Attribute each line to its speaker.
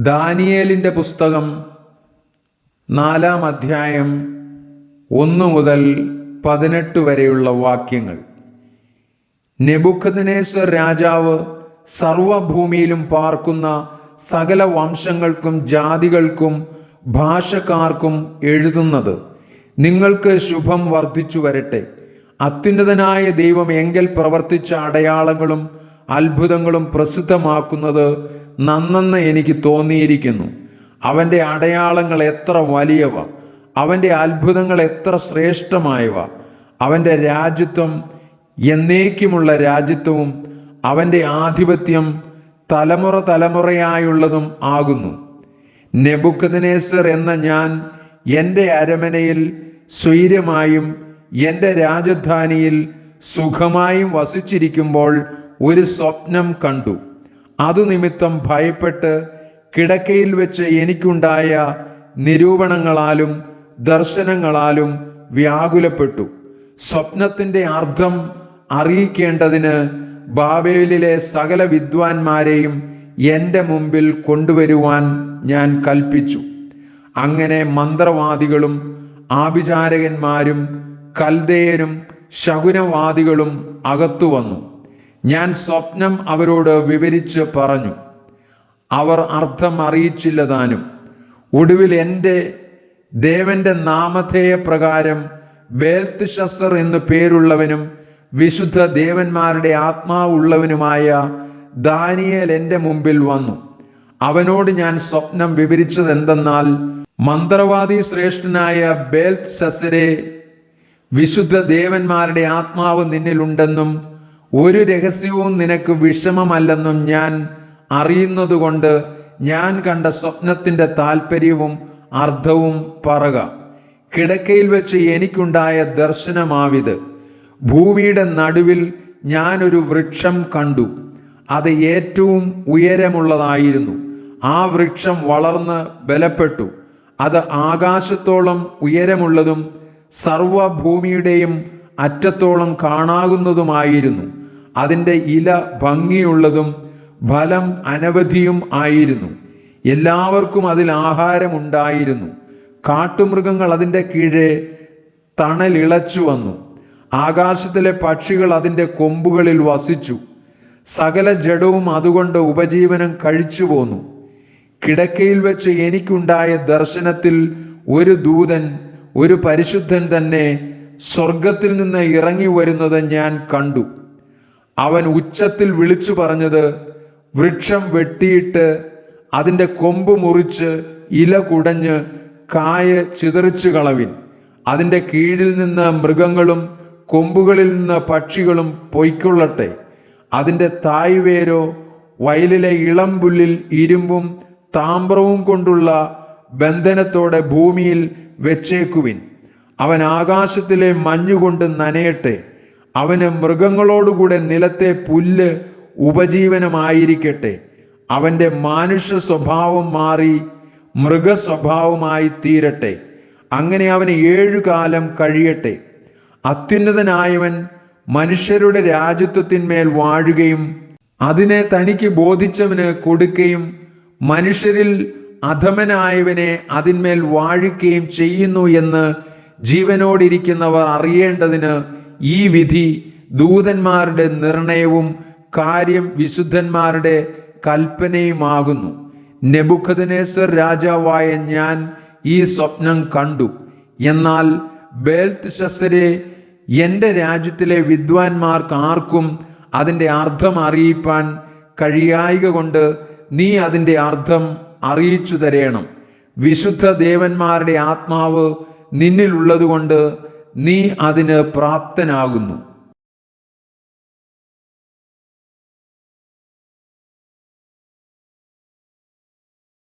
Speaker 1: ദാനിയേലിൻ്റെ പുസ്തകം 4-ാം അധ്യായം 1 മുതൽ 18 വരെയുള്ള വാക്യങ്ങൾ. നെബൂഖദ്നേസർ രാജാവ് സർവഭൂമിയിലും പാർക്കുന്ന സകല വംശങ്ങൾക്കും ജാതികൾക്കും ഭാഷക്കാർക്കും എഴുതുന്നത്: നിങ്ങൾക്ക് ശുഭം വർദ്ധിച്ചു വരട്ടെ. അത്യുന്നതനായ ദൈവം എങ്കിൽ പ്രവർത്തിച്ച അടയാളങ്ങളും അത്ഭുതങ്ങളും പ്രസിദ്ധമാക്കുന്നത് നന്നെന്ന് എനിക്ക് തോന്നിയിരിക്കുന്നു. അവൻ്റെ അടയാളങ്ങൾ എത്ര വലിയവ, അവൻ്റെ അത്ഭുതങ്ങൾ എത്ര ശ്രേഷ്ഠമായവ. അവൻ്റെ രാജ്യത്വം എന്നേക്കുമുള്ള രാജ്യത്വവും അവൻ്റെ ആധിപത്യം തലമുറ തലമുറയായുള്ളതും ആകുന്നു. നെബൂഖദ്നേസർ എന്ന ഞാൻ എൻ്റെ അരമനയിൽ സ്വൈര്യമായും എൻ്റെ രാജധാനിയിൽ സുഖമായും വസിച്ചിരിക്കുമ്പോൾ ഒരു സ്വപ്നം കണ്ടു. അതുനിമിത്തം ഭയപ്പെട്ട് കിടക്കയിൽ വെച്ച് എനിക്കുണ്ടായ നിരൂപണങ്ങളാലും ദർശനങ്ങളാലും വ്യാകുലപ്പെട്ടു. സ്വപ്നത്തിൻ്റെ അർത്ഥം അറിയിക്കേണ്ടതിന് ബാബേലിലെ സകല വിദ്വാൻമാരെയും എൻ്റെ മുമ്പിൽ കൊണ്ടുവരുവാൻ ഞാൻ കൽപ്പിച്ചു. അങ്ങനെ മന്ത്രവാദികളും ആഭിചാരകന്മാരും കൽദയരും ശകുനവാദികളും അകത്തു വന്നു. ഞാൻ സ്വപ്നം അവരോട് വിവരിച്ച് പറഞ്ഞു. അവർ അർത്ഥം അറിയിച്ചില്ല താനും. ഒടുവിൽ എൻ്റെ ദേവന്റെ നാമധേയ പ്രകാരം ബേൽത്ത്ശസ്സർ എന്നു പേരുള്ളവനും വിശുദ്ധ ദേവന്മാരുടെ ആത്മാവുള്ളവനുമായ ദാനിയേൽ എൻ്റെ മുമ്പിൽ വന്നു. അവനോട് ഞാൻ സ്വപ്നം വിവരിച്ചതെന്തെന്നാൽ: മന്ത്രവാദി ശ്രേഷ്ഠനായ ബേൽത്ത്ശസ്സരെ, വിശുദ്ധ ദേവന്മാരുടെ ആത്മാവ് നിന്നിലുണ്ടെന്നും ഒരു രഹസ്യവും നിനക്ക് വിഷമമല്ലെന്നും ഞാൻ അറിയുന്നതുകൊണ്ട് ഞാൻ കണ്ട സ്വപ്നത്തിൻ്റെ താല്പര്യവും അർത്ഥവും പറക. കിടക്കയിൽ വെച്ച് എനിക്കുണ്ടായ ദർശനമാവിത്: ഭൂമിയുടെ നടുവിൽ ഞാനൊരു വൃക്ഷം കണ്ടു. അത് ഏറ്റവും ഉയരമുള്ളതായിരുന്നു. ആ വൃക്ഷം വളർന്ന് ബലപ്പെട്ടു. അത് ആകാശത്തോളം ഉയരമുള്ളതും സർവഭൂമിയുടെയും അറ്റത്തോളം കാണാകുന്നതുമായിരുന്നു. അതിൻ്റെ ഇല ഭംഗിയുള്ളതും ഫലം അനവധിയും ആയിരുന്നു. എല്ലാവർക്കും അതിൽ ആഹാരമുണ്ടായിരുന്നു. കാട്ടുമൃഗങ്ങൾ അതിൻ്റെ കീഴെ തണലിളച്ചു വന്നു. ആകാശത്തിലെ പക്ഷികൾ അതിൻ്റെ കൊമ്പുകളിൽ വസിച്ചു. സകല ജഡവും അതുകൊണ്ട് ഉപജീവനം കഴിച്ചു പോന്നു. കിടക്കയിൽ വെച്ച് എനിക്കുണ്ടായ ദർശനത്തിൽ ഒരു ദൂതൻ, ഒരു പരിശുദ്ധൻ തന്നെ, സ്വർഗത്തിൽ നിന്ന് ഇറങ്ങി വരുന്നത് ഞാൻ കണ്ടു. അവൻ ഉച്ചത്തിൽ വിളിച്ചു പറഞ്ഞത്: വൃക്ഷം വെട്ടിയിട്ട് അതിൻ്റെ കൊമ്പ് മുറിച്ച് ഇല കുടഞ്ഞ് കായ ചിതറിച്ചു കളവിൻ. അതിൻ്റെ കീഴിൽ നിന്ന് മൃഗങ്ങളും കൊമ്പുകളിൽ നിന്ന് പക്ഷികളും പൊയ്ക്കൊള്ളട്ടെ. അതിൻ്റെ തായ്വേരോ വയലിലെ ഇളം പുല്ലിൽ ഇരുമ്പും താമ്രവും കൊണ്ടുള്ള ബന്ധനത്തോടെ ഭൂമിയിൽ വെച്ചേക്കുവിൻ. അവൻ ആകാശത്തിലെ മഞ്ഞുകൊണ്ട് നനയട്ടെ. അവന് മൃഗങ്ങളോടുകൂടെ നിലത്തെ പുല്ല് ഉപജീവനമായിരിക്കട്ടെ. അവൻ്റെ മാനുഷ്യ സ്വഭാവം മാറി മൃഗസ്വഭാവമായി തീരട്ടെ. അങ്ങനെ അവന് 7 കാലം കഴിയട്ടെ. അത്യുന്നതനായവൻ മനുഷ്യരുടെ രാജ്യത്വത്തിന്മേൽ വാഴുകയും അതിനെ തനിക്ക് ബോധിച്ചവന് കൊടുക്കുകയും മനുഷ്യരിൽ അധമനായവനെ അതിന്മേൽ വാഴിക്കുകയും ചെയ്യുന്നു എന്ന് ജീവനോടിരിക്കുന്നവർ അറിയേണ്ടതിന് ഈ വിധി ദൂതന്മാരുടെ നിർണയവും കാര്യം വിശുദ്ധന്മാരുടെ കൽപ്പനയുമാകുന്നു. നെബൂഖദ്നേസർ രാജാവായ ഞാൻ ഈ സ്വപ്നം കണ്ടു. എന്നാൽ ബേൽത്ത്ശസ്സരെ, എൻ്റെ രാജ്യത്തിലെ വിദ്വാൻമാർക്ക് ആർക്കും അതിൻ്റെ അർത്ഥം അറിയിപ്പാൻ കഴിയായ്ക കൊണ്ട് നീ അതിൻ്റെ അർത്ഥം അറിയിച്ചു തരേണം. വിശുദ്ധ ദേവന്മാരുടെ ആത്മാവ് നിന്നിലുള്ളതുകൊണ്ട് നീ അതിന് പ്രാപ്തനാകുന്നു.